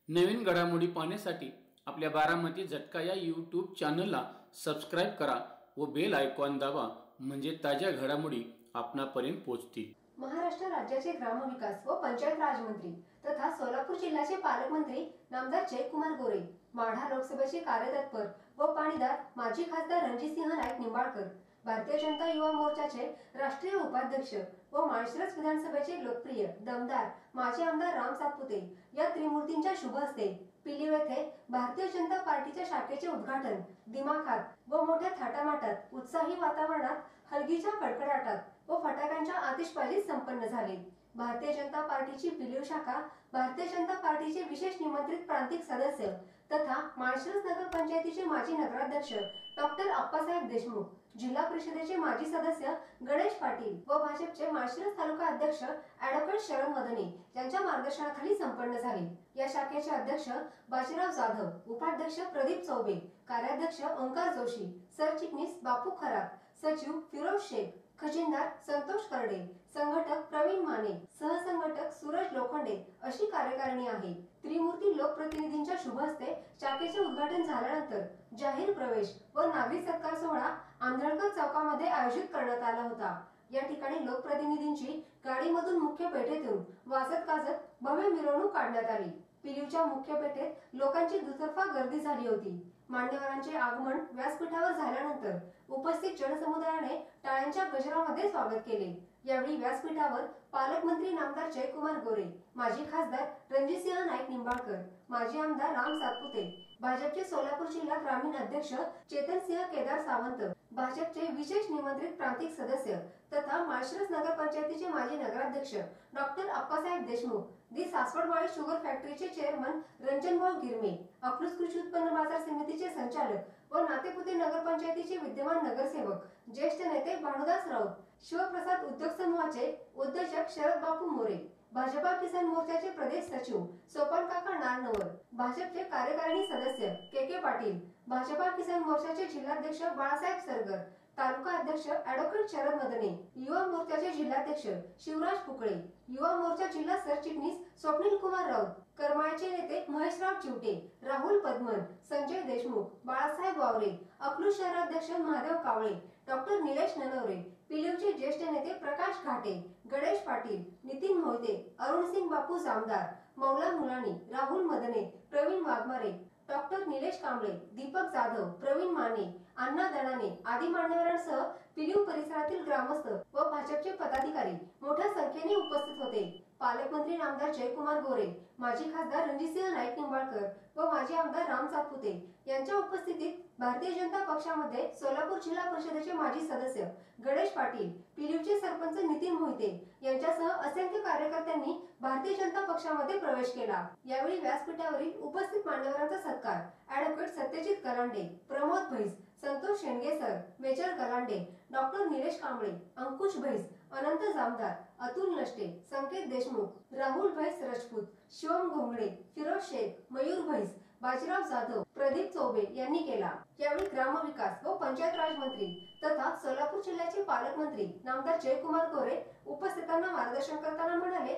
नवीन घडामोडी पाहण्यासाठी आपल्या बारामती झटका या यूट्यूब चॅनलला सबस्क्राईब करा व बेल आयकॉन दाबा, म्हणजे ताज्या घडामोडी आपणापर्यंत पोहोचतील। महाराष्ट्र राज्याचे ग्रामविकास व पंचायत राज मंत्री तथा सोलापूर जिल्ह्याचे पालकमंत्री नामदार जयकुमार गोरे, माढा लोकसभेचे कार्यतत्पर व पाणीदार माजी खासदार रणजितसिंह नाईक निंबाळकर, भारतीय जनता युवा मोर्चाचे राष्ट्रीय उपाध्यक्ष व माळशिरस विधानसभेचे लोकप्रिय दमदार माजी आमदार राम सातपुते या त्रिमूर्तींच्या शुभ हस्ते पिलीव येथे भारतीय जनता पार्टीच्या शाखेचे उद्घाटन दिमाखात व मोठ्या थाटामाटात उत्साही वातावरणात हलगीच्या कडकडाटात व फटाक्यांच्या आतिषबाजीत संपन्न झाले। भारतीय जनता पार्टीची पिलीव शाखा भारतीय जनता पार्टीचे विशेष निमंत्रित प्रांतिक सदस्य तथा माळशिरस नगर पंचायतीचे माजी नगराध्यक्ष डॉक्टर अप्पासाहेब देशमुख, जिल्हा परिषदेचे माजी सदस्य गणेश पाटील व भाजपचे माळशिरस तालुका अध्यक्ष ॲडव्होकेट शरद मदने यांच्या मार्गदर्शनाखाली संपन्न झाले। या शाखेचे अध्यक्ष बाजीराव जाधव, उपाध्यक्ष प्रदीप चौबे, कार्याध्यक्ष ओंकार जोशी, सरचिटणीस बापू खरात, सचिव फिरोज शेख, खजिनदार संतोष करडे, संघटक प्रवीण माने, सहसंघटक सूरज लोखंडे अशी कार्यकारिणी आहे। त्रिमूर्ती लोकप्रतिनिधींच्या शुभ हस्ते शाखेचे उद्घाटन झाल्यानंतर जाहीर प्रवेश व नागरिक सत्कार सोहळा आंधळकर चौकामध्ये आयोजित करण्यात आला होता। या ठिकाणी लोकप्रतिनिधींची गाडीमधून मुख्य पेठेतून वाजत गाजत भव्य मिरवणूक काढण्यात आली। पिलीवच्या मुख्य पेठेत लोकांची दुतर्फा गर्दी झाली होती। मान्यवरांचे आगमन व्यासपीठावर झाल्यानंतर उपस्थित जनसमुदायाने टाळ्यांच्या गजरामध्ये स्वागत केले। यावेळी व्यासपीठावर पालकमंत्री नामदार जयकुमार गोरे, माजी खासदार रणजितसिंह नाईक निंबाळकर, माजी आमदार राम सातपुते, भाजपचे सोलापूर जिल्हा ग्रामीण अध्यक्ष चेतनसिंह केदार सावंत, भाजपचे विशेष निमंत्रित प्रांतिक सदस्य तथा माळशिरस नगर पंचायतीचे माजी नगराध्यक्ष डॉक्टर अप्पासाहेब देशमुख, दी सासवडमाळी शुगर फॅक्टरीचे चेअरमन रंजनभाऊ गिरमे, अकलूज कृषी उत्पन्न बाजार समितीचे संचालक व नातेपुते नगर पंचायतीचे विद्यमान नगरसेवक, ज्येष्ठ नेते भानुदास राऊत, शिवप्रसाद उद्योग समूहाचे उद्योजक शरद बापू मोरे, भाजपा किसान मोर्चाचे प्रदेश सचिव सोपान काका नारनवर, भाजपचे कार्यकारिणी सदस्य के पाटील, भाजपा किसान मोर्चाचे जिल्हाध्यक्ष बाळासाहेब सरगर, तालुका अध्यक्ष ॲडव्होकेट शरद मदने, युवा मोर्चाचे जिल्हाध्यक्ष शिवराज पुकळे, युवा मोर्चा जिल्हा सरचिटणीस स्वप्नील कुमार राऊत, करमाळ्याचे नेते महेशराव चिवटे, राहुल पद्मन, संजय देशमुख, बाळासाहेब वावरे, अकलूज शहराध्यक्ष महादेव कावळे, डॉक्टर निलेश ननवरे, पिलीवचे ज्येष्ठ नेते प्रकाश घाटे, गणेश पाटील, नितीन मोहिते, अरुणसिंग बापू जामदार, मौला मुलानी, राहुल मदने, प्रवीण वाघमारे, डॉक्टर निलेश कांबळे, दीपक जाधव, प्रवीण माने, अण्णा दणाने आदी मान्यवरांसह पिलीव परिसरातील ग्रामस्थ व भाजपचे पदाधिकारी मोठ्या संख्येने उपस्थित होते। पालकमंत्री नामदार जयकुमार गोरे, माजी खासदार रणजितसिंह नाईक निंबाळकर व माजी आमदार राम सातपुते यांच्या उपस्थितीत भारतीय जनता पक्षामध्ये सोलापूर जिल्हा परिषदेचे माजी सदस्य गणेश पाटील, पिलीवचे सरपंच नितीन मोहिते यांच्यासह असंख्य कार्यकर्त्यांनी भारतीय जनता पक्षामध्ये प्रवेश केला। यावेळी व्यासपीठावरील उपस्थित मान्यवरांचा सत्कार ॲडव्होकेट सत्यजित गलांडे, प्रमोद भैस, संतोष शेंडगेसर, मेजर गलांडे, डॉक्टर निलेश कांबळे, अंकुश भैस, अनंत जामदार, अतुल नष्टे, संकेत देशमुख, राहुल भैस राजपूत, शिवम घोंगडे, फिरोज शेख, मयूर भैस, बाजीराव जाधव, प्रदीप चौबे यांनी केला। यावेळी ग्रामविकास व पंचायत राज मंत्री तथा सोलापूर जिल्ह्याचे पालकमंत्री नामदार जयकुमार गोरे उपस्थितांना मार्गदर्शन करताना म्हणाले,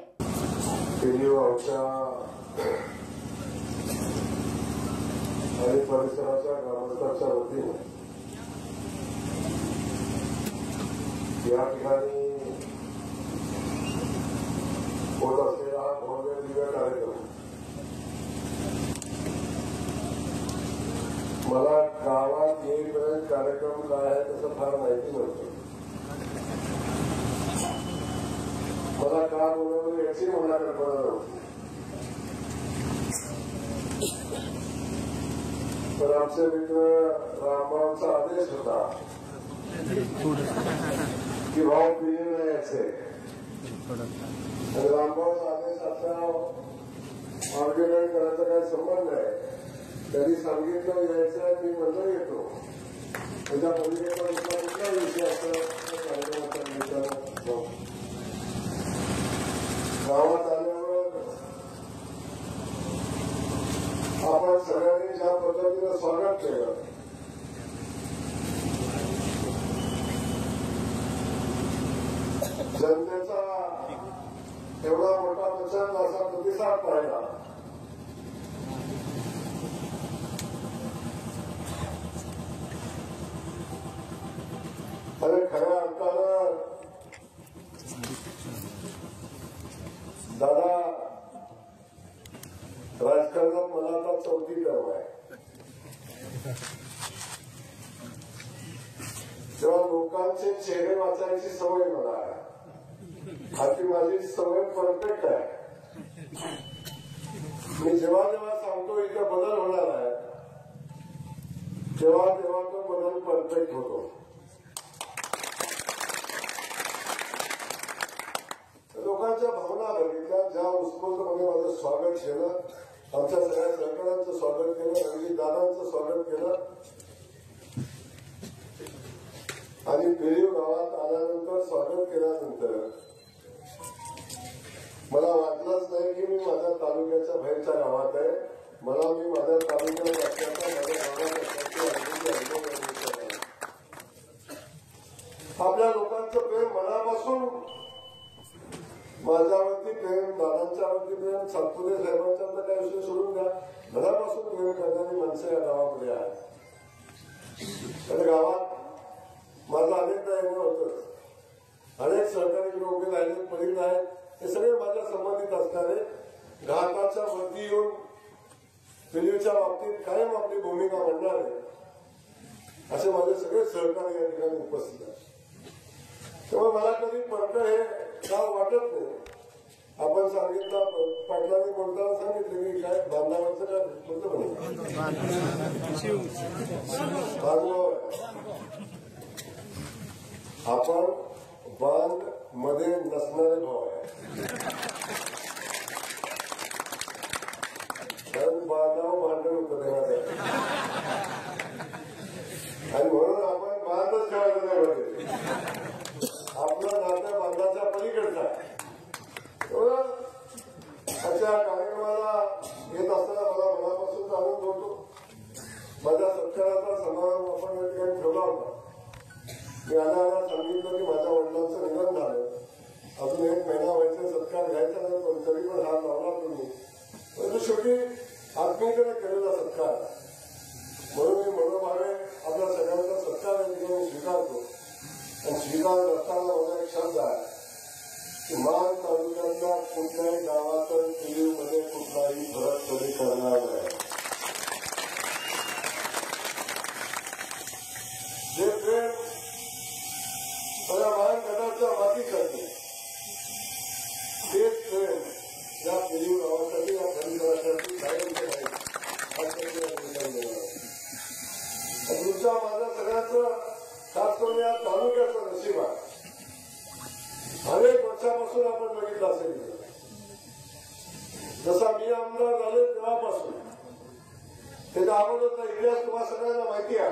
आणि परिसराच्या ग्रामस्थांच्या वतीने या ठिकाणी होत असलेला हा भव्य दिव्य कार्यक्रम मला गावात येईपर्यंत कार्यक्रम काय आहे तसं फार माहिती नव्हतं। मला का बोलवलं याची मला कल्पना नव्हती, तर आमचे मित्र रामभाऊचा आदेश होता की भाऊ पिलीव यायचे, आणि रामभाऊचा आदेश असला आर्ग्युमेंट करायचा काही संबंध आहे। त्यांनी सांगितलं यायचं, मी म्हणलं येतो, त्याच्या पलीकडे कुठला विषय असं कार्यक्रमाचा गावात आल्यावर आपण सगळ्यांनी ज्या पद्धतीनं स्वागत केलं, जनतेचा एवढा मोठा प्रचंड असा प्रतिसाद पाहिला, आणि खऱ्या अर्थानं दादा राजकारणात मला आता 4थी टर्म आहे. तेव्हा लोकांचे चेहरे वाचायची सवय मला आहे. आधी माझी सवय परफेक्ट आहे. मी जेव्हा जेव्हा सांगतो इथे बदल होणार आहे तेव्हा तेव्हा तो बदल परफेक्ट होतो. लोकांच्या भावना बघितल्या, ज्या उत्स्फूर्तपणे माझं स्वागत केलं, आमच्या सगळ्या सहकाऱ्यांचं स्वागत केलं, रणजित दादांचं स्वागत केलं आणि पेरीव गावात आल्यानंतर स्वागत केल्यानंतर मला वाटलंच नाही की मी माझ्या तालुक्याच्या बाहेरच्या गावात आहे. मी माझ्या तालुक्यात असल्याचा माझ्या गावात असल्याची अनुभव आपल्या लोकांचं प्रेम मनापासून माझ्यावरती प्रेम, दादांच्यावरती प्रेम, सातपुते साहेबांच्या तर काही विषय सोडून द्या, मनापासून प्रेम करणारी माणसं या गावामध्ये आहेत. तर गावात माझं अनेकदा येणं होतं. अनेक सहकारी लोक उभे राहिले पडील आहेत, हे सगळे माझ्या संबंधित असणारे घाटाच्या वरती येऊन पिलीच्या बाबतीत कायम आपली भूमिका म्हणणारे असे माझे सगळे सहकारी या ठिकाणी उपस्थित आहेत. त्यामुळे मला कधी परत हे गाव वाटत नाही. आपण सांगितलं, पाटलांनी बोलताना सांगितलं की काय बांधावरचं काय बोलतो म्हणे आपण बांध मध्ये नसणारे भाव आहे. कारण बांधावं भांडण होतं तेव्हा आणि म्हणून आपण बांधच ठेवायचं नाही मध्ये. आपला नात्या बांधाच्या पलीकडचा अशा कार्यक्रमाला येत असताना मला मनापासून आनंद होतो. माझ्या सत्काराचा समारंभ आपण या ठिकाणी ठेवला होता. मी आल्याला सांगितलं की माझ्या वडिलांचं निधन झालं, अजून 1 महिना व्हायचा, सत्कार घ्यायचा नाही, पण तरी पण हात लावला तुम्ही. परंतु शेवटी आत्मीयतेने केलेला सत्कार म्हणून मी मनोभावे आपल्या सगळ्यांचा सत्कार या ठिकाणी स्वीकारतो. आणि स्वीकार असताना माझा एक शब्द आहे की मान तालुक्यातल्या कुठल्याही गावातून पिलीमध्ये कुठलाही फरक कधी करणार नाही. जे प्रेम सगळ्या मान गटाच्या मातीसाठी, तेच प्रेम या पिलीव गावासाठी, या परिसरासाठी कायमचे आहे. तुमच्या माझ्या सगळ्याचं खास करून या तालुक्याचं नशीब आहे. अनेक वर्षापासून आपण बघितलं असेल, जसा मी आमदार झाले तेव्हापासून, त्याच्या अगोदरचा इतिहास तुम्हाला सगळ्यांना माहिती आहे,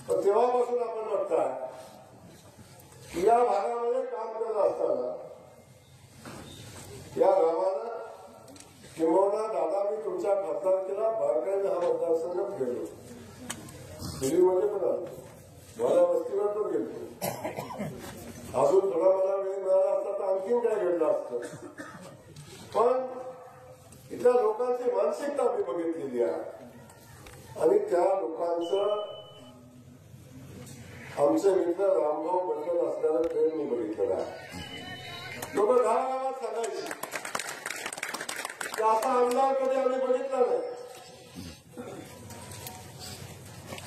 पण तेव्हापासून आपण बघताय की या भागामध्ये काम करत असताना या गावानं किंबहुना दादा मी तुमच्या खासदारकीला बारकाईने हा मतदारसंघ गेलो, दिल्लीमध्ये पण आलो, मला वस्तीवर पण गेलो. अजून थोडा मला वेळ मिळाला असता तर आणखीन काय घडलं असतं. पण इथल्या लोकांची मानसिकता मी बघितलेली आहे आणि त्या लोकांचं आमचे मित्र रामभाऊ बद्दल असलेलं प्रेम मी बघितलेलं आहे. लोक गावागावात सांगायची की असा आमदार कधी आम्ही बघितला नाही.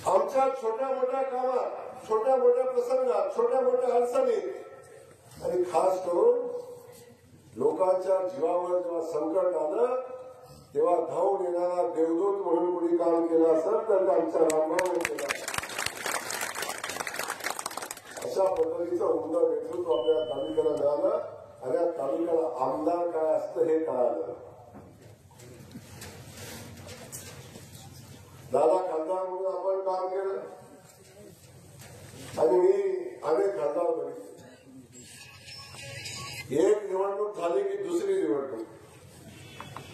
आमच्या छोट्या मोठ्या कामात, छोट्या मोठ्या प्रसंगात, छोट्या मोठ्या अडचणीत आणि खास करून लोकांच्या जीवावर जेव्हा संकट आलं तेव्हा धावून येणारा देवदूत म्हणून कोणी काम केलं असेल तर आमच्या रामभाऊ केला. अशा पद्धतीचं उमदं नेतृत्व आपल्या तालुक्याला मिळालं आणि या तालुक्याला आमदार काय असतं हे कळालं. दादा खासदार म्हणून आपण काम केलं आणि मी अनेक खासदार बघितले. एक निवडणूक झाली की दुसरी निवडणूक,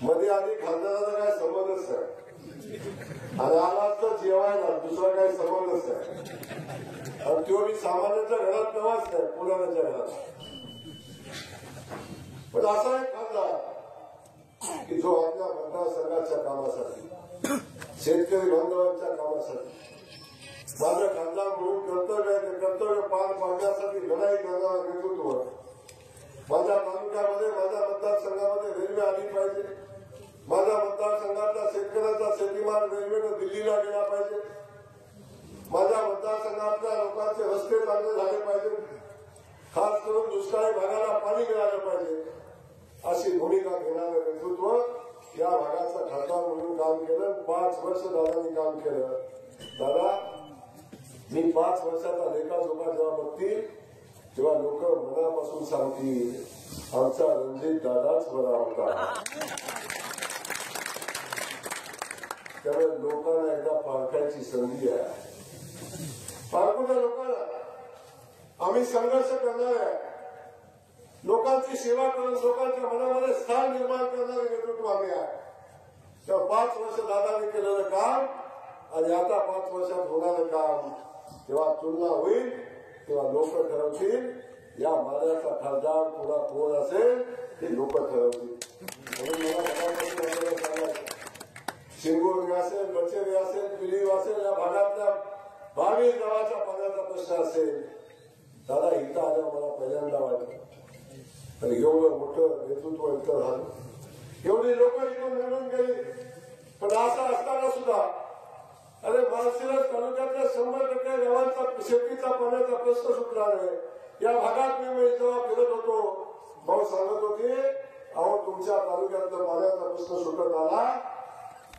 मध्ये आधी खासदाराचा काय संबंधच आहे आणि आला तर जेवायला दुसरा काय संबंधच आहे. आणि तो मी सामान्याच्या घरात नवाच नाही, पुण्याच्या घरात. पण असा एक खासदार की जो आपल्या मतदारसंघाच्या कामासाठी, शेतकरी बांधवांच्या कामासाठी, माझं खासदार म्हणून कर्तव्य आहे, ते कर्तव्य पार पाडण्यासाठी लढाई करणारं नेतृत्व. माझ्या तालुक्यामध्ये, माझ्या मतदारसंघामध्ये रेल्वे आली पाहिजे. माझ्या मतदारसंघातल्या शेतकऱ्याचा शेतीमाल रेल्वेनं दिल्लीला गेला पाहिजे. माझ्या मतदारसंघातल्या लोकांचे रस्ते चांगले झाले पाहिजे. खास करून दुष्काळी भागाला पाणी मिळालं पाहिजे. अशी भूमिका घेणारं नेतृत्व या भागाचा खासदार म्हणून काम केलं. 5 वर्ष दादांनी काम केलं. दादा, मी 5 वर्षाचा लेखाजोखा जेव्हा बघतील तेव्हा लोक मनापासून सांगतील आमचा रणजित दादाच बरा होता. त्यामुळे लोकांना एकदा पारखायची संधी आहे. पारखूच्या लोकांना आम्ही संघर्ष करणार आहे. लोकांची सेवा करून लोकांच्या मनामध्ये स्थान निर्माण करणारे नेतृत्व आम्ही आहे. तेव्हा 5 वर्ष दादांनी केलेलं काम आणि आता 5 वर्षात होणारं काम जेव्हा तुलना होईल तेव्हा लोक ठरवतील या माल्याचा खासदार पुन्हा कोण असेल ते लोक ठरवतील. म्हणून मला मनापासून आपल्याला सांगायचं, शिंगोर्णी असेल, बचेरी असेल, पिलीव असेल, या भागातल्या 22 गावाच्या पाण्याचा प्रश्न असेल. दादा इथं आल्यावर मला पहिल्यांदा वाटलं तर एवढं मोठं नेतृत्व इथं झालं, एवढी लोक इथून निवडून गेली. पण असं असताना सुद्धा अरे माळशिरस तालुक्यातल्या 100% गावांचा शेतीचा पाण्याचा प्रश्न सुटला नाही. या भागात मी जेव्हा फिरत होतो भाऊ सांगत होते, अहो तुमच्या तालुक्यातला पाण्याचा प्रश्न सुटत आला,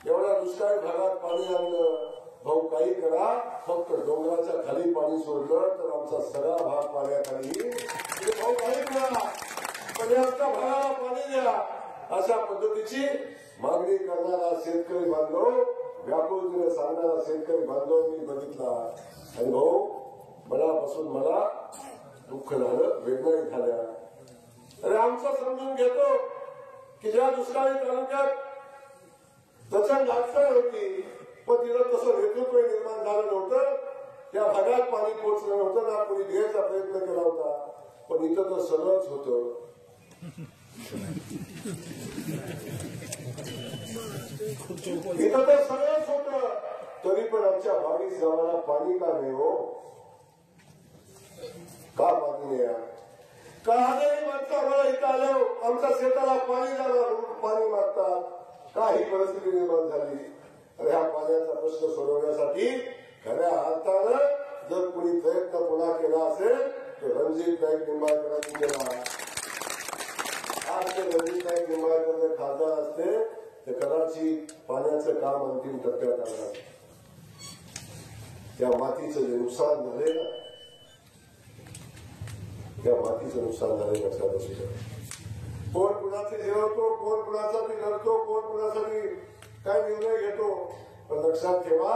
एवढ्या दुष्काळी भागात पाणी आणलं. भाऊ काही करा, फक्त डोंगराच्या खाली पाणी सोडलं तर आमचा सगळा भाग पाण्याखाली. भाऊ काही करा, पण आमच्या भागाला पाणी द्या. अशा पद्धतीची मागणी करणारा शेतकरी बांधव, व्याकुळतेने सांगणारा शेतकरी बांधव मी बघितला. आणि भाऊ मनापासून मला दुःख झालं, वेदनाही झाल्या. अरे आमचं समजून घेतो की ज्या दुष्काळी तालुक्यात प्रचंड अडचण होती पण तिथं तसं नेतृत्व निर्माण झालं नव्हतं. त्या भागात पाणी पोहोचलं नव्हतं ना, कोणी द्यायचा प्रयत्न केला होता. पण इथं तर सगळंच होतं. इथं तर सगळंच होतं, तरी पण आमच्या 22 गावाला पाणी का नाही हो? का पाणी नाही? का आजही मागता आम्हाला इथं आलं आमच्या शेताला पाणी जाणार पाणी मागतात. का ही परिस्थिती निर्माण झाली? ह्या पाण्याचा प्रश्न सोडवण्यासाठी खऱ्या अर्थानं जर कोणी प्रयत्न पुन्हा केला असेल तर रणजित नाईक निंबाळकरांनी केला. आज ते रणजित नाईक निंबाळकर खासदार असते तर कदाचित पाण्याचं काम अंतिम टप्प्यात आलं. त्या मातीचं जे नुकसान झाले ना, त्या मातीचं नुकसान झाले लक्षात असू शकतं. कोण कुणाचे जेवतो, कोण कुणासाठी लढतो, कोण कुणासाठी काय निर्णय घेतो. पण लक्षात ठेवा,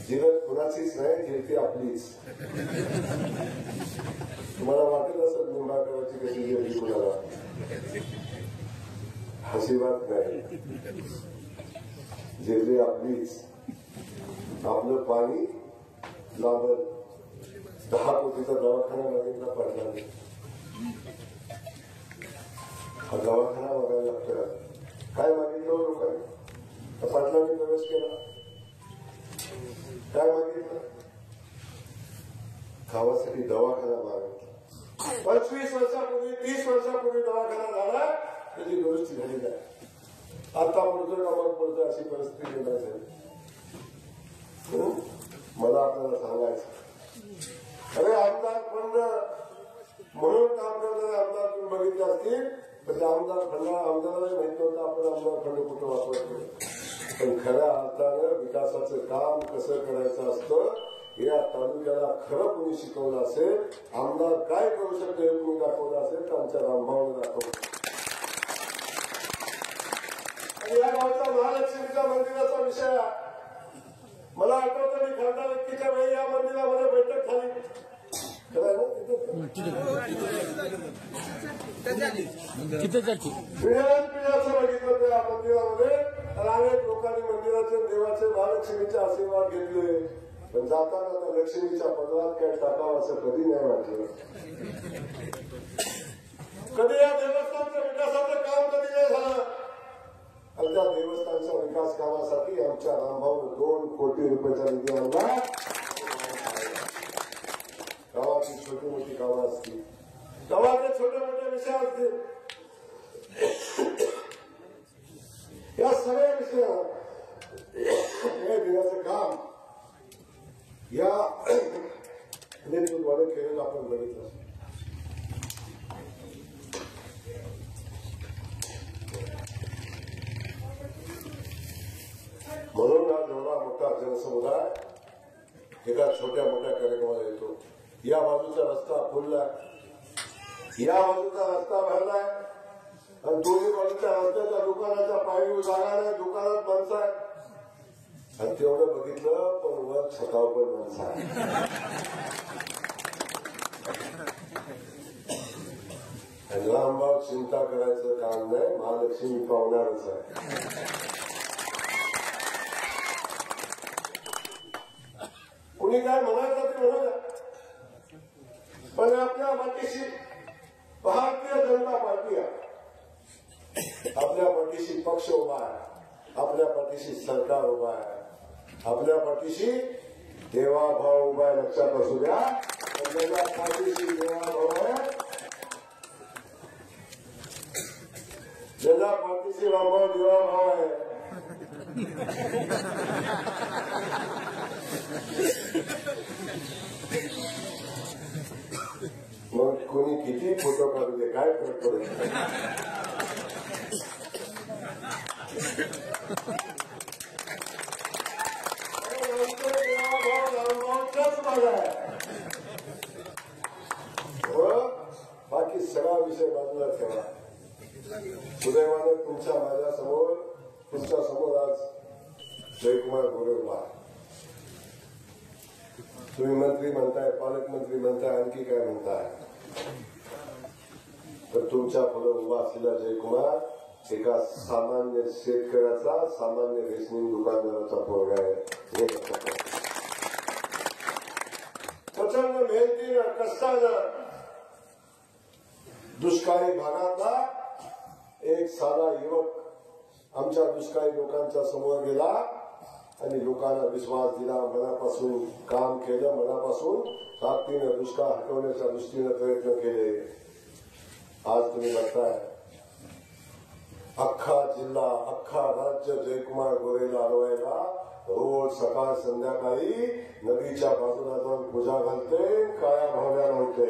जिरत कुणाचीच नाही, जिरती आपलीच. तुम्हाला वाटत असेल निंबाळकरांची कशी जिरली कुणाला, हसी बात नाही, जिरली आपलीच. आपलं पाणी लागल 10 कोटीचा दवाखाना मागितला पडला नाही. हा दवाखाना बघायला लागतो. काय मागितलं लोकांनी? पाटलांनी प्रवेश केला, काय मागितलं? गावासाठी दवाखाना मागितला. 25 वर्षापूर्वी 30 वर्षापूर्वी दवाखाना झाला, त्याची दुरुस्ती झाली नाही. आता पडतोय कामात पडतोय अशी परिस्थिती निर्माण झाली. मला आपल्याला सांगायचं, अरे आमदार फंड म्हणून काम करणारे आमदार तुम्ही बघितले असतील तर त्या आमदार फंडाला आमदाराला माहित नव्हतं आपण आमदार फंड कुठं वापरतो. पण खऱ्या अर्थानं विकासाचं काम कसं करायचं असतं या तालुक्याला खरं कुणी शिकवलं असेल, आमदार काय करू शकतो हे कुणी दाखवलं असेल तर आमच्या रामभाऊने दाखवलं. आणि या गावचा महालक्ष्मीच्या मंदिराचा विषय मला आठवतं, मी खासदार व्यक्तीच्या वेळी या मंदिरामध्ये बैठक झाली. पिढ्याचं बघितलं त्या मंदिरामध्ये अनेक लोकांनी मंदिराचे देवाचे महालक्ष्मीचे आशीर्वाद घेतले. पण जाताना त्या लक्ष्मीच्या पदरात काय टाकावं असं कधी नाही वाटलं. कधी या देवस्थानच्या विकासाचं काम कधी नाही झालं. आणि त्या देवस्थानच्या विकास कामासाठी आमच्या रामभाऊने 2 कोटी रुपयाचा निधी आणला. गावाची छोटी मोठी कामं असतील, गावातले छोटे मोठे विषय असतील, या सगळ्या विषयावर हे देण्याचं काम या नेतृत्वाने केलेलं आपण बघितलं. म्हणून हा एवढा मोठा जनसमुदाय एका छोट्या मोठ्या कार्यक्रमाला येतो. या बाजूचा रस्ता फुललाय, या बाजूचा रस्ता भरलाय आणि दोन्ही बाजूच्या रस्त्याच्या दुकानाच्या पायरी जागा नाही, दुकानात माणसं आहे. आणि तेवढं बघितलं पण वर छतावर पण माणसं आहे. आणि रामभाऊ चिंता करायचं काम नाही, महालक्ष्मी पावणारच आहे. कुणी काय म्हणायचं ते म्हणू द्या, पण आपल्या पाठीशी भारतीय जनता पार्टी आहे. आपल्या पाठीशी पक्ष उभा आहे, आपल्या पाठीशी सरकार उभा आहे, आपल्या पाठीशी देवाभाव उभा आहे. लक्षात असू द्या, आपल्या पाठीशी देवाभाव आहे, ज्याच्या पाठीशी रामभाऊ देवाभाव आहे. मग कोणी किती फोटो काढू दे, काय फरक पडेल. बाकी सगळा विषय बाजूला ठेवा. सुदैवाने तुमच्या समोर आज जयकुमार गोरे उभा. तुम्ही मंत्री म्हणताय, पालकमंत्री म्हणताय, आणखी काय म्हणताय, तर तुमच्या पुढे उभा असलेला जयकुमार एका सामान्य शेतकऱ्याचा, सामान्य रेशनिंग दुकानदाराचा पोरगा आहे. हे प्रचंड मेहनतीनं कष्टानं दुष्काळी भागातला एक साधा युवक आमच्या दुष्काळी लोकांच्या समोर गेला आणि लोकांना विश्वास दिला, मनापासून काम केलं, मनापासून ताकदीनं दुष्काळ हटवण्याच्या दृष्टीनं प्रयत्न केले. आज तुम्ही बघताय अख्खा जिल्हा, अख्खा राज्य जयकुमार गोरेला अडवायला रोज सकाळ संध्याकाळी नदीच्या बाजूला जाऊन पूजा घालते, काळ्या भावल्या लावते.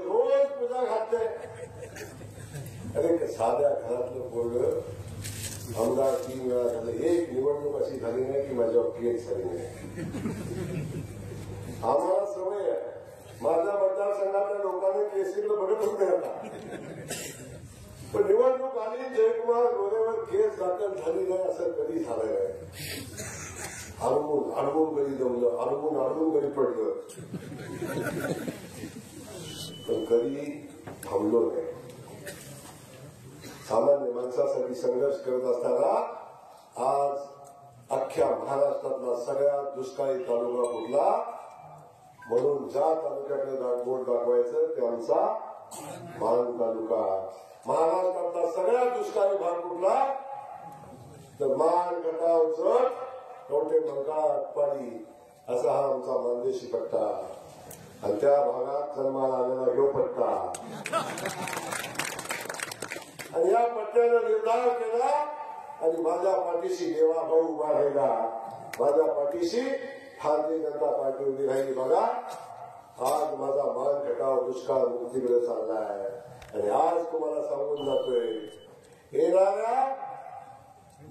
रोज पूजा घालते. अरे साध्या घरातलं पोरग आमदार 3 वेळा झालं, एक निवडणूक अशी झाली नाही की माझ्यावर केस झाली नाही. आम्हाला सवय आहे, माझ्या मतदारसंघातल्या लोकांनी केसीला बघत होते आता, पण निवडणूक आली, जयकुमार गोरेवर केस दाखल झाली नाही असं कधी झालं नाही. अडवून कधी जमलं, अडवून कधी पडलं, पण कधी थांबलो नाही. सामान्य माणसासाठी संघर्ष करत असताना आज अख्ख्या महाराष्ट्रातला सगळ्यात दुष्काळी तालुका कुठला, म्हणून ज्या तालुक्याकडे बोट दाखवायचं ते आमचा मान तालुका. महाराष्ट्रातला सगळ्यात दुष्काळी भाग कुठला, तर मान, गटाव, जत, कवठे मंकाळ, पाडी असा हा आमचा मानदेशी पट्टा. आणि त्या भागात जन्माला आलेला ह्यो पट्टा. आणि या पट्ट्यानं निर्धार केला आणि माझ्या पाठीशी देवाभाऊ उभा राहिला, माझ्या पाठीशी भारतीय जनता पार्टी उभी राहिली. बघा आज माझा मान खटाव दुष्काळ मुक्तीकडे चाललाय. आणि आज तुम्हाला सांगून जातोय, येणाऱ्या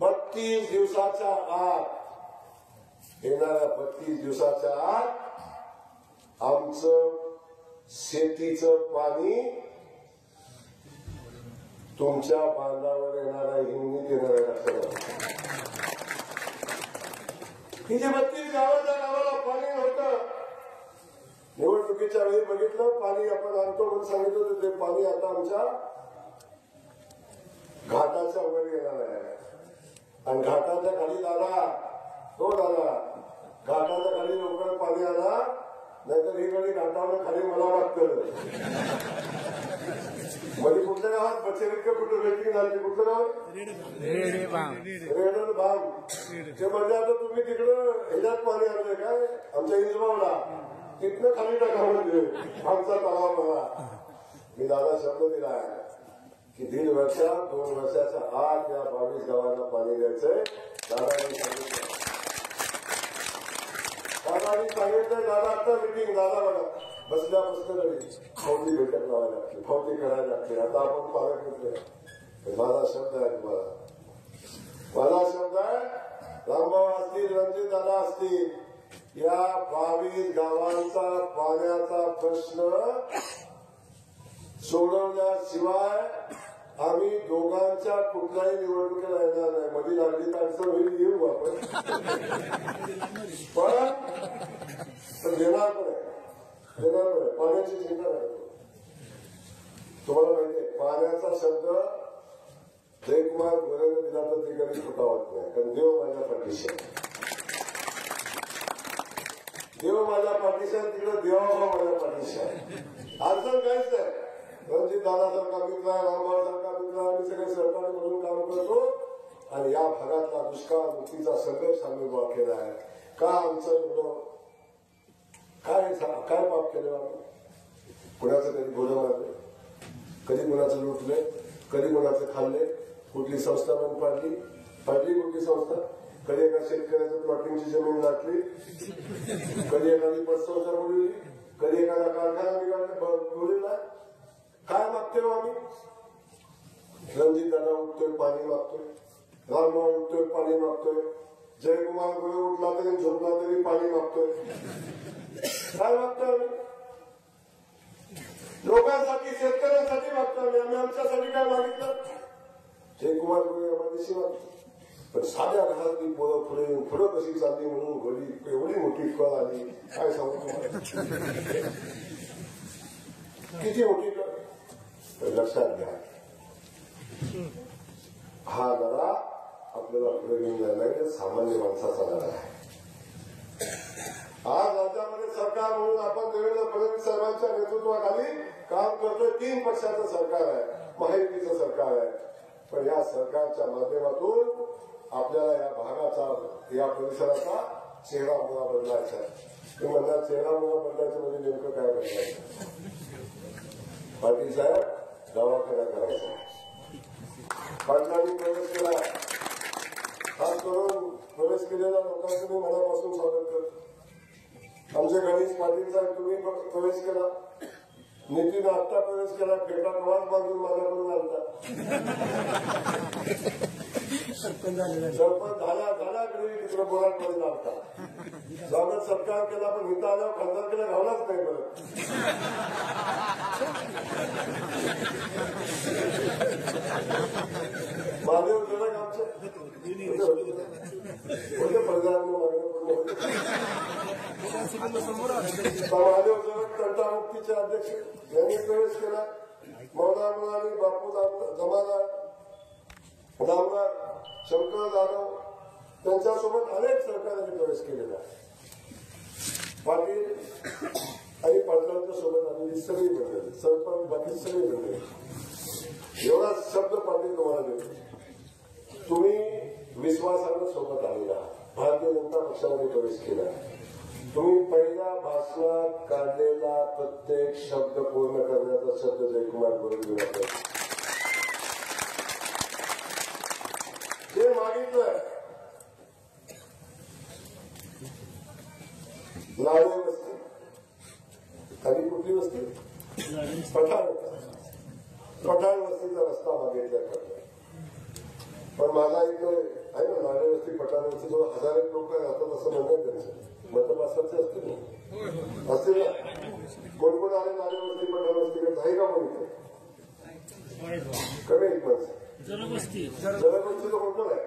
32 दिवसाच्या आत आमचं शेतीचं पाणी तुमच्या बांधावर येणारा हिंगणीत येणाऱ्या लक्षात. ही जे 32 गावाच्या गावाला पाणी होतं, निवडणुकीच्या वेळी बघितलं, पाणी आपण आणतो म्हणून सांगितलं तर ते पाणी आता आमच्या घाटाच्या वर येणार आहे. आणि घाटाच्या खाली दादा, तो दादा घाटाच्या खाली लवकर पाणी आणा, नाहीतर ही गडी घाटावलं खाली मला वाटतं. म्हणजे कुठल्या गावात बचेरिका कुठं रेटिंग झाली, कुठलं गाव रेडल भाग ते म्हणजे आता तुम्ही तिकडं ह्याच्यात पाणी आणलंय काय आमच्या इंजबावला तिथनं खाली टाका म्हणजे आमचा तलाव मला. मी दादा शब्द दिला आहे की 1.5 वर्षात 2 वर्षाच्या आत या 22 गावांना पाणी द्यायचंय. दादानी सांगितलं दादा आता मिटिंग दादा बघा बसल्या फावती बैठक लावायला लागते, फावती करायला लागते. आता आपण पालकमंत्री माझा शब्द आहे तुम्हाला, माझा शब्द आहे रामभाऊ असतील रणजित दादा असतील या 22 गावांचा पाण्याचा प्रश्न सोडवण्याशिवाय आम्ही दोघांच्या कुठल्याही निवडणुकीला येणार नाही. मध्ये लागली तर अडचण होईल येऊ आपण पण देणार पण आहे पाण्याची चिंता नाही. तुम्हाला माहितीये पाण्याचा शब्द जयकुमार गोरेने दिला तर ती कधी फुटावत नाही. कारण देव माझ्या पाठीशी देव माझ्या पाठीशी आहे, तिकडे देवाभाव माझ्या पाठीशी आहे. अडचण काहीच नाही. रणजित दादासारखा मित्र आहे, रामभाऊसारखा मित्र आहे, आम्ही सगळे सहकारी म्हणून काम करतो आणि या भागातला दुष्काळ मुक्तीचा संघर्ष आम्ही उभा केला आहे. का आमचं एवढं काय पाप केलं आपण? कुणाचं कधी घोडं मारले, कधी कुणाचं लुटले, कधी कुणाचं खाल्ले, कुठली संस्था बंद पाडली कुठली संस्था, कधी एका शेतकऱ्याचं प्लॉटिंगची जमीन लागली, कधी एखादी पतसंस्था बोलली, कधी एखादा कारखाना बोललेला. काय मागतोय आम्ही? रणजित दादा उठतोय पाणी मागतोय, रामभाऊ उठतोय पाणी मागतोय, जयकुमार गोरे उठला तरी झोपला तरी पाणी मागतोय. काय मागतोय आम्ही? लोकांसाठी शेतकऱ्यांसाठी मागतोय आम्ही आमच्यासाठी काय मागितलं? जयकुमार गोरे आम्हाला मागतो. पण साध्या घरातली पोरं पुढे कशी चालली म्हणून घरी एवढी मोठी कळ आली. काय सांगू तुम्हाला किती मोठी कळ. लक्षात घ्या हा लढा आपल्याला पुढे घेऊन जायला नाही, सामान्य माणसाचा लढा आहे. आज राज्यामध्ये सरकार म्हणून आपण देवेंद्र फडणवीस साहेबांच्या नेतृत्वाखाली काम करतोय. 3 पक्षाचं सरकार आहे, महायुतीचं सरकार आहे. पण या सरकारच्या माध्यमातून आपल्याला या भागाचा या परिसराचा चेहरा मुळा बदलायचा आहे. मी म्हणणार चेहरा मुळा बदलायचं म्हणजे नेमकं काय बदलायचं? पाटील साहेब दवाखाना करायचा. पाटलांनी प्रवेश केला, खास करून प्रवेश केलेल्या लोकांचं मी मनापासून स्वागत करतो. आमचे गणेश पाटील साहेब तुम्ही प्रवेश केला, नितीन आत्ता प्रवेश केला, फेटा प्रवास बांधून माझ्याकडून आणता. सरपंच झाल्या तिकडे बोराटमध्ये लागता. स्वागत सत्कार केला पण इथं आल्यावर खासदार केला घावलाच नाही परत. महादेव जनक आमचे कोणत्या प्रजांना महादेव जनक तंटामुक्तीचे अध्यक्ष यांनी प्रवेश केला. मौलाना आणि बापू जमादार रामदार शंकर जाधव त्यांच्यासोबत अनेक सरकारांनी प्रवेश केलेला आहे. पाटील आणि पाटलांच्या सोबत आलेली सगळी बनलेली, सरपंच बाकी सगळी बनलेली. एवढा शब्द पाटील तुम्हाला देतो, तुम्ही विश्वासानं सोबत आलेला भारतीय जनता पक्षामध्ये प्रवेश केला. तुम्ही पहिल्या भाषणात काढलेला प्रत्येक शब्द पूर्ण करण्याचा शब्द जयकुमार गोरे दिला. ते मागितलं लाडे वस्ती आणि कुठली वस्ती? पठाण वस्तीचा रस्ता मागितला. पण माझा एक आहे ना लाडे वस्ती पठाण वस्ती 1000 लोक राहतात असं म्हणतात. त्यांचं मतदासाचे असतील ना, असतील ना. कोण कोण आले लाडे वस्ती पठाण वस्ती करत आहे का? म्हणतो कमी एक माणसं जलवस्तीचं कोणतं आहे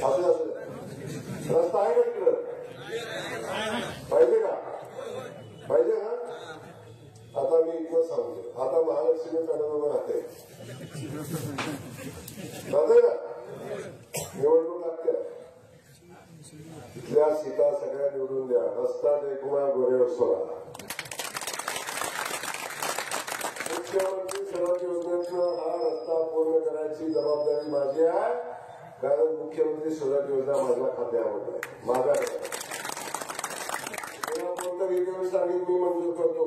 असं असं रस्ता आहे का तिकडं? पाहिजे का? पाहिजे ना. आता मी इतकं सांगतो, आता महालक्ष्मी पॅनलवर राहते ना, निवडणूक लागते. इथल्या सीटा सगळ्या निवडून रस्ता जयकुमार गोरे सोडा. मुख्यमंत्री सडक योजनेतनं हा रस्ता पूर्ण करायची जबाबदारी माझी आहे, कारण मुख्यमंत्री सडक योजना माझ्या खात्यावर आहे, माझ्याकडे. कोणतं रिव्ह्यू सांगेल मी मंजूर करतो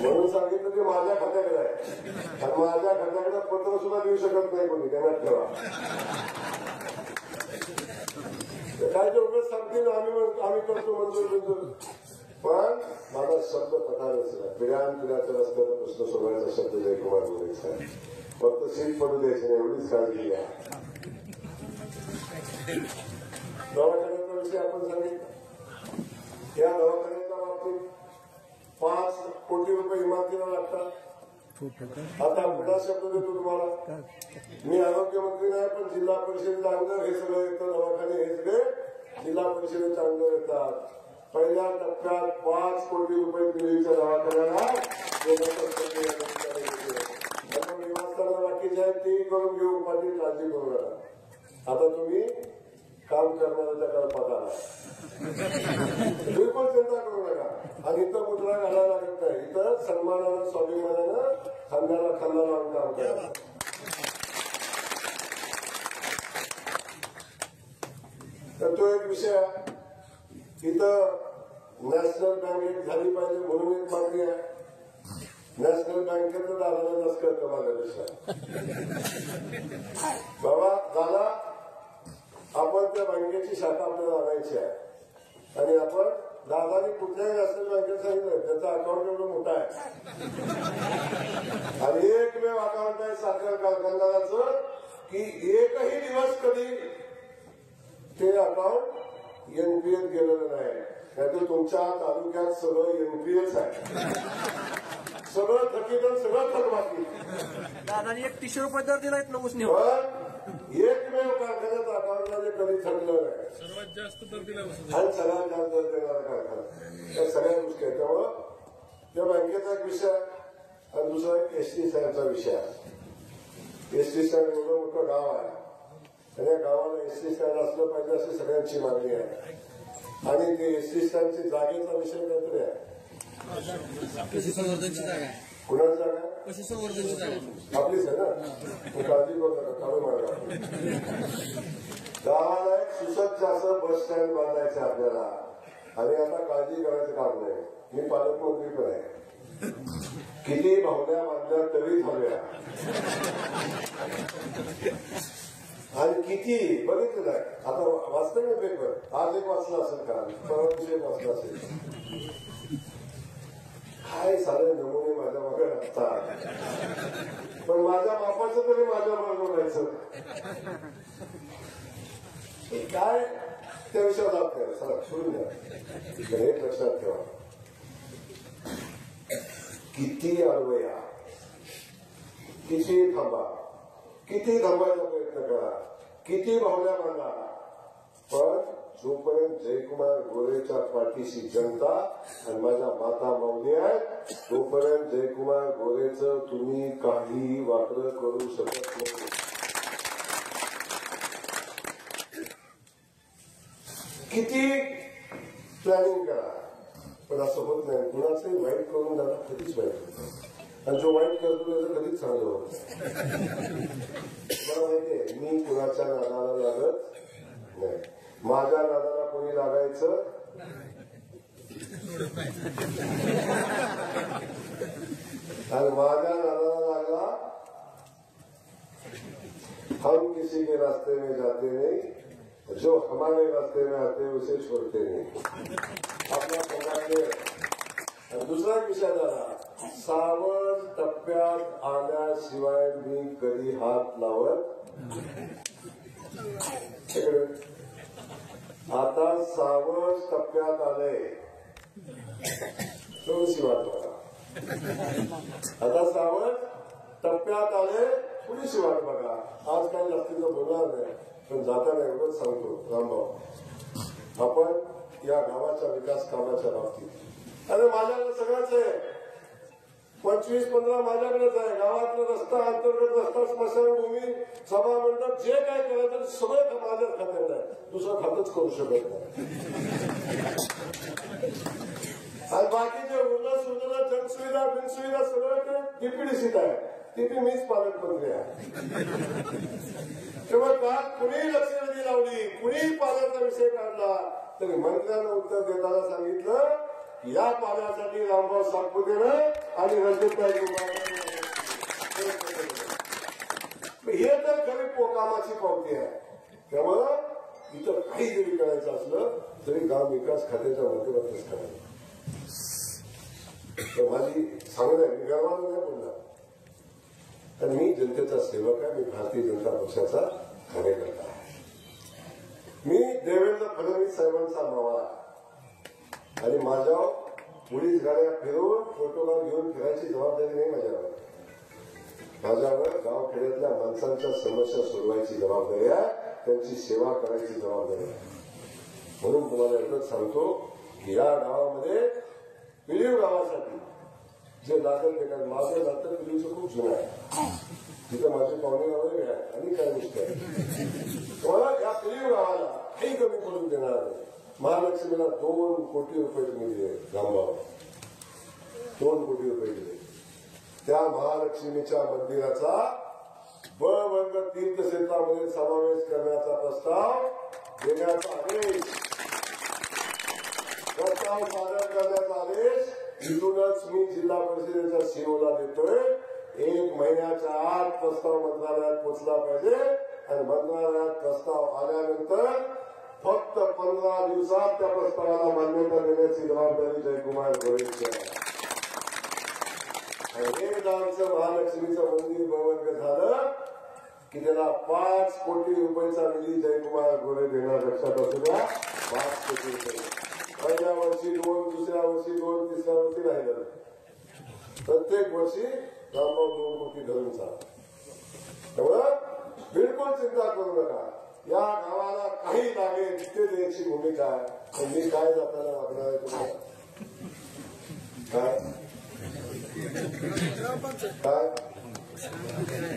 म्हणून सांगितलं की माझ्या खात्याकडे आहे, आणि माझ्या खात्याकडे पत्र सुद्धा देऊ शकत नाही कोणी, ध्यानात ठेवा. काय तेवढं सांगतील आम्ही करतो मंजूर, पण माझा शब्द पठारच नाही. पिढ्यानपिढ्याच्या रस्त्याचा प्रश्न सोडवायचा शब्द जयकुमार गोरेचा आहे. फक्त सीट पडू द्यायची नाही एवढीच काळजी घ्या. दवाखान्याचा विषय आपण सांगितला. या दवाखान्याच्या बाबतीत 5 कोटी रुपये इमारतीला लागतात. आता पुन्हा शब्द देतो तुम्हाला, मी आरोग्यमंत्री नाही, पण जिल्हा परिषदेच्या अंडर हे सगळं येतं. दवाखाने हे सगळे जिल्हा परिषदेच्या अंडर येतात. पहिल्या टप्प्यात 5 कोटी रुपये पिढीच्या दवाखान्याला निवासस्थानं बाकीचे आहेत ते करून घेऊ, पाटील काळजी करू नका. आता तुम्ही काम करणाऱ्याच्या कल्पात आला, बिलकुल चिंता करू नका. आणि इथं मुद्रा घालायला लागत नाही, इथं सन्मानानं स्वाभिमानानं खांद्याला खांदा लावून काम करा. तर तो एक विषय आहे. इथं नॅशनल बँक एक झाली पाहिजे म्हणून एक मागणी आहे. नॅशनल बँकेचं दादाला नस करतं माझ्यापेक्षा. बाबा दादा, आपण त्या बँकेची शाखा आपल्याला आणायची आहे, आणि आपण दादानी कुठल्याही नॅशनल बँकेत सांगितलं त्याचं अकाउंट एवढं मोठं आहे, आणि एकमेव अकाउंट आहे साखर कारखानदाराचं, की एकही दिवस कधी ते अकाउंट एनपीएस गेलेलं नाही. नाहीतर तुमच्या तालुक्यात सगळं एनपीएस आहे, सगळं थकीत सगळं थकबाकी. दादानी 31 रुपये दर दिलाय ना उसने, पण एकमेव कारखान्याचं अकाउंटला जे कधी थकलं नाही, सर्वात जास्त दर दिला आणि सगळ्यात जास्त दर देणारा कारखाना. या सगळ्या गोष्टी आहेत. त्यामुळं त्या बँकेचा एक विषय आणि दुसरा एक एसटी स्टँडचा विषय आहे. एसटी स्टँड एवढं मोठं गाव आहे, आणि या गावाला एसटी स्टँड असलं पाहिजे अशी सगळ्यांची मागणी आहे. आणि ते एसटी स्टँडची जागेचा विषय काहीतरी आहे. पशुसंवर्धनची जागा, कुणाची जागा? पशुसंवर्धनची जागा आपलीच आहे ना, काळजी करू नका, काढू मार्गा. गावाला एक सुसज्ज असं बस स्टँड बांधायचं आपल्याला, आणि आता काळजी करायचं काम नाही. मी पालकमंत्री पण आहे, किती भावल्या बांधल्या तरी झाल्या, आणि किती बघितलं नाही. आता वाचतं ना पेपर, आज एक वाचला असेल का, परवा दिवशी एक वाचला असेल. काय सारे नमुने माझ्या मागे असतात, पण माझ्या बापाचं तरी माझ्या मागे राहायचं काय, त्या विषयात जात नाही. सर सोडून द्या, हे लक्षात ठेवा. किती अडवया, किती थांबा, किती थांबायचा प्रयत्न करा, किती भावल्या बांधा, पण जोपर्यंत जयकुमार गोरेच्या पाठीशी जनता आणि माझ्या माता माऊली आहेत, तोपर्यंत जयकुमार गोरेचं तुम्ही काही वापर करू शकत नाही. किती प्लॅनिंग करा, पण असं होत नाही. कुणाचंही वाईट करून जाणार कधीच वाईट होत, आणि जो वाईट करतो त्याचं कधीच चांगलं होत. मला माहितीये मी कुणाच्या नादाला लागत नाही, माझ्या नादाला कोणी लागायचं आणि माझ्या नादाला लागला, हम किसी के रास्ते में जाते नहीं, जो हमारे रास्ते में आते उसे छोड़ते नहीं. आपल्या समाजाने. दुसरा विषय झाला, सावध टप्प्यात आल्याशिवाय मी कधी हात लावत. आता सावध टप्प्यात आले, थोडीशी वाट बघा. आता सावध टप्प्यात आले, थोडीशी वाट बघा. आज काही जास्तीचं बोलणार नाही, पण जाताना एवढंच सांगतो रामभाऊ, आपण या गावाच्या विकास कामाच्या बाबतीत, अरे माझ्याकडे सगळंच आहे, 25-15 माझ्याकडेच आहे. गावातला रस्ता, अंतर्गत रस्ता, स्मशानभूमी, सभा मंडप, जे काय करायचं सगळं माझ्याच खात्यात आहे. दुसरं खातच करू शकत नाही. आणि बाकीचे उरलं सुरलं जनसुविधा बिनसुविधा सगळं डीपीडीसीत आहे. तिथे मीच पालकमंत्री आहे. तेव्हा का कुणीही लक्ष नाही लावली, कुणीही पाण्याचा विषय काढला तरी मंत्र्यांना उत्तर देताना सांगितलं की या पाण्यासाठी रामभाऊ सातपुतेनं आणि रणजितभाई हे तर खरी कामाची पावती आहे. त्यामुळं इथं काही जरी करायचं असलं तरी गाव विकास खात्याच्या माध्यमातूनच करायचं. तर माझी सांगणं आहे, मी गावाला नाही बोलणार, तर मी जनतेचा सेवक आहे. मी भारतीय जनता पक्षाचा कार्यकर्ता आहे. मी देवेंद्र फडणवीस साहेबांचा मावळा आणि माझ्यावर पोलीस गाड्या फिरवून फोटोग्राफ घेऊन फिरायची जबाबदारी नाही माझ्यावर. माझ्यावर गावखेड्यातल्या माणसांच्या समस्या सोडवायची जबाबदारी आहे, त्यांची सेवा करायची जबाबदारी आहे. म्हणून तुम्हाला एवढंच सांगतो की या गावामध्ये पिलीव गावासाठी जे लागेल ते काय माझं नातं पिलीवचं खूप जुनं आहे. तिथं माझे पाहुणे वगैरे आहे आणि काय गोष्ट आहे. तुम्हाला या पिलीव गावाला काही कमी पडून देणार नाही. महालक्ष्मीला 2 कोटी रुपये तुम्ही दिले, रामभाऊ 2 कोटी रुपये दिले. त्या महालक्ष्मीच्या मंदिराचा बळवंत तीर्थक्षेत्रामध्ये समावेश करण्याचा प्रस्ताव देण्याचा आदेश, प्रस्ताव सादर करण्याचा आदेश इथूनच मी जिल्हा परिषदेच्या सीओला देतोय. 1 महिन्याच्या आत प्रस्ताव मंत्रालयात पोहोचला पाहिजे आणि मंत्रालयात प्रस्ताव आल्यानंतर फक्त 15 दिवसात त्या प्रस्तावाला मान्यता देण्याची जबाबदारी जयकुमार गोरेची आहे. आणि एकदा आमचं महालक्ष्मीचं मंदिर बळवंत झालं की त्याला 5 कोटी रुपयाचा निधी जयकुमार गोरे देणार. लक्षात असू द्या, 5 कोटी रुपये. पहिल्या वर्षी 2, दुसऱ्या वर्षी 2, तिसऱ्या वर्षी राहिलं. प्रत्येक वर्षी रामभाऊ 2 कोटी धरून चालला. त्यामुळं बिलकुल चिंता करू नका. या गावाला काही लागेल ते द्यायची भूमिका आहे. पण मी काय जाताना वागणार आहे तुम्हाला काय काय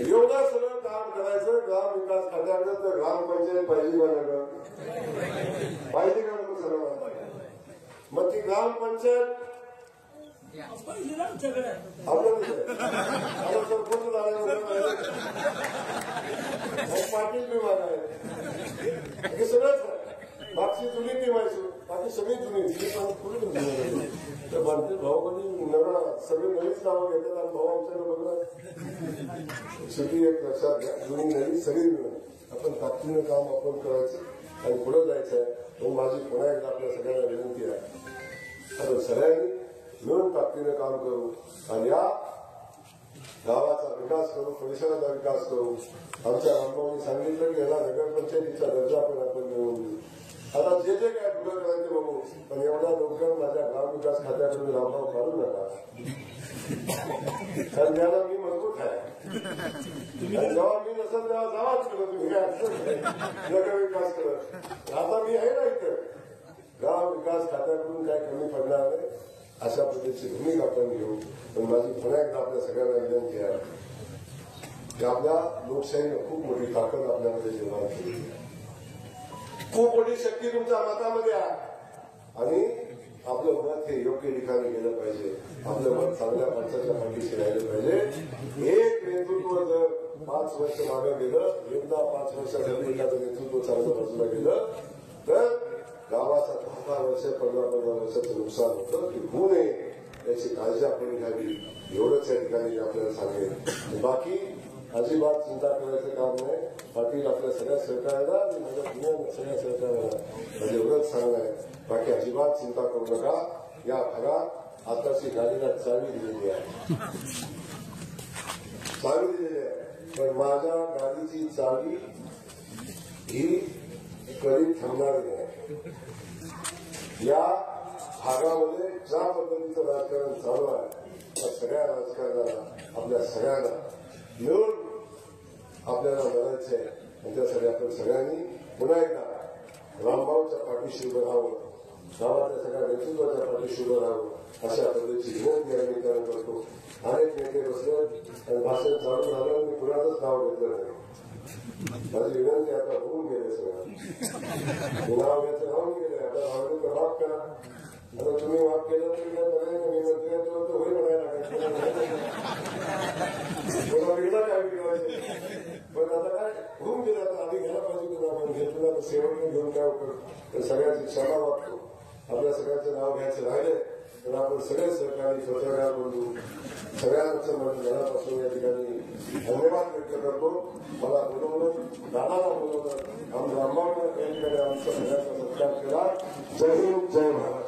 एवढं सगळं काम करायचं ग्राम विकास खात्याकडे. तर ग्रामपंचायत पाहिजे का नगर पाहिजे का नको सगळं. मग ती ग्रामपंचायत आपलं सरपंच झाल्यानंतर पाटील विभाग आहे हे सगळंच. मागची जुनी टीम आहे, बाकी सगळी जुनी तर भारतीय भाऊ कधी नव्या सगळे नवीच नावं घेतात आणि भाऊ आमच्याकडे बघणार. शेवटी एक लक्षात घ्या, जुनी नवी सगळी मिळून आपण ताकदीनं काम आपण करायचं आणि पुढे जायचं आहे. म्हणून माझी पुन्हा एकदा आपल्या सगळ्यांना विनंती आहे, आपण सगळ्यांनी मिळून ताकदीनं काम करू आणि या गावाचा विकास करू, परिसराचा विकास करू. आमच्या रामभाऊंनी सांगितलं की याला नगरपंचायतीचा दर्जा पण आपण मिळवून देऊ. आता जे जे काय पुढे करायचे बघू, पण एवढा लवकर माझ्या ग्रामविकास खात्याकडून रामभाऊ काढू नका, कारण त्याला मी मजबूत आहे. जेव्हा मी नसेल तेव्हा जावाच करत तुम्ही नगर विकास करत. आता मी आहे ना इथं, गाव विकास खात्याकडून काय कमी पडणार नाही अशा पद्धतीची भूमिका आपण घेऊ. पण माझी पुन्हा एकदा आपल्या सगळ्यांना विनंती आहे की आपल्या लोकशाहीनं खूप मोठी ताकद आपल्यामध्ये निर्माण केली आहे. खूप मोठी शक्ती तुमच्या मतामध्ये आहे आणि आपलं मत हे योग्य ठिकाणी गेलं पाहिजे. आपलं मत चांगल्या माणसाच्या पाठीशी राहिलं पाहिजे. एक नेतृत्व जर 5 वर्ष मागे गेलं, एकदा 5 वर्षासाठी एखादं नेतृत्व चांगलं बाजूला गेलं तर गावाचा 10 वर्ष 15 वर्षाचं नुकसान होतं. की होऊ नये याची काळजी आपण घ्यावी, एवढंच या ठिकाणी आपल्याला सांगेल. बाकी अजिबात चिंता करायचं काम नाही. पाटील आपल्या सगळ्या सरकारला आणि माझ्या पुण्या सगळ्या सरकारला म्हणजे एवढंच सांगणं आहे. बाकी अजिबात चिंता करू नका. या भागात आताची गाडीला चावी दिलेली आहे, चावी दिलेली आहे. पण माझ्या गाडीची चावी ही कधी थांबणार नाही. या भागामध्ये ज्या पद्धतीचं राजकारण चालू आहे त्या सगळ्या राजकारणाला आपल्या सगळ्यांना मिळून आपल्याला लढायचं आहे. त्यासाठी आपण सगळ्यांनी पुन्हा एकदा रामभाऊच्या पाठीशी उभं राहावं. गावातल्या सगळ्या नेतृत्वाच्या पाठीशी उभं राहावं अशा पद्धतीची विनंती आम्ही करतो. अनेक नेते बसले आणि भाषण चालू झालं मी कुणाचंच नाव घेतलं नाही. माझी विनंती आता होऊन गेले सगळं नाव घ्यायचं नाव नाही गेले. आता नावाचं माफ करा. आता तुम्ही माफ केलं तरी काय बघायचं मी मंत्री तर होईल म्हणायला वेगळा काय बिघडायचे. पण आता काय होऊन गेलं. आता आधी घ्यायला पाहिजे की आपण घेतलं तर सेवक घेऊन काय उपयोग. तर सगळ्यांची क्षमा वागतो. आपल्या सगळ्यांचं नाव घ्यायचं राहिले तर आपण सगळे सहकारी स्वतः बोलू. सगळ्यांचं मनापासून या ठिकाणी धन्यवाद व्यक्त करतो. मला बोलवलं, दादाला बोलवलं, आमच्या अंबावकर या ठिकाणी आमचा सगळ्यांचा सत्कार केला. जय हिंद, जय महाराष्ट्र.